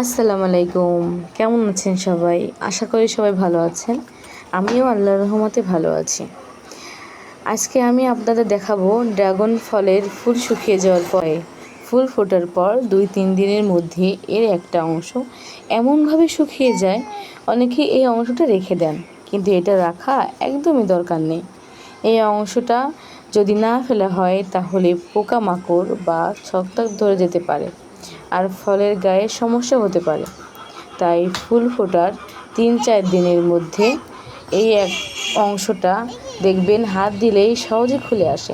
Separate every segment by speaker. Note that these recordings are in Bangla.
Speaker 1: আসসালামু আলাইকুম। কেমন আছেন সবাই? আশা করি সবাই ভালো আছেন। আমিও আল্লাহর রহমতে ভালো আছি। আজকে আমি আপনাদের দেখাবো ড্রাগন ফলের ফুল শুকিয়ে যাওয়ার পরে ফুল ফোটার পর 2-3 দিনের মধ্যে এর একটা অংশ এমনভাবে শুকিয়ে যায়, অনেকে এই অংশটা রেখে দেন, কিন্তু এটা রাখা একদমই দরকার নেই। এই অংশটা যদি না ফেলা হয় তাহলে পোকামাকড় বা ছত্রাক ধরে যেতে পারে আর ফলের গায়ে সমস্যা হতে পারে। তাই ফুল ফোটার 3-4 দিনের মধ্যে এই এক অংশটা দেখবেন হাত দিলেই সহজে খুলে আসে।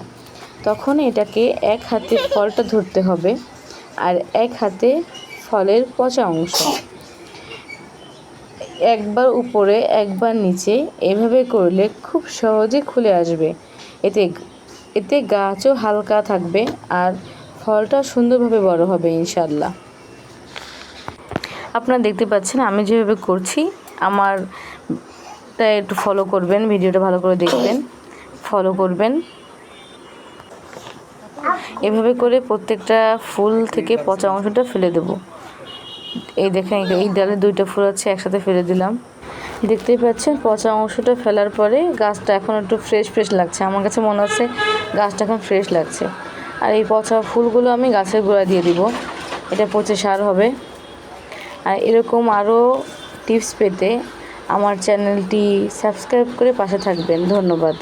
Speaker 1: তখন এটাকে এক হাতে ফলটা ধরতে হবে আর এক হাতে ফলের পচা অংশ। একবার উপরে একবার নিচে এভাবে করলে খুব সহজে খুলে আসবে। এতে গাছও হালকা থাকবে আর ফলটা সুন্দরভাবে বড় হবে ইনশাআল্লাহ। আপনারা দেখতে পাচ্ছেন আমি যেভাবে করছি, তাই একটু ফলো করবেন, ভিডিওটা ভালো করে দেখবেন, ফলো করবেন। এভাবে করে প্রত্যেকটা ফুল থেকে পচা অংশটা ফেলে দেব। এই দেখেন, এই ডালে 2টা ফুল আছে, একসাথে ফেলে দিলাম। দেখতেই পাচ্ছেন পচা অংশটা ফেলার পরে গাছটা এখন একটু ফ্রেশ লাগছে। আমার কাছে মনে হচ্ছে গাছটা এখন ফ্রেশ লাগছে। আর এই পচা ফুলগুলো আমি গাছের গোড়ায় দিয়ে দিব, এটা পচে সার হবে। আর এরকম আরও টিপস পেতে আমার চ্যানেলটি সাবস্ক্রাইব করে পাশে থাকবেন। ধন্যবাদ।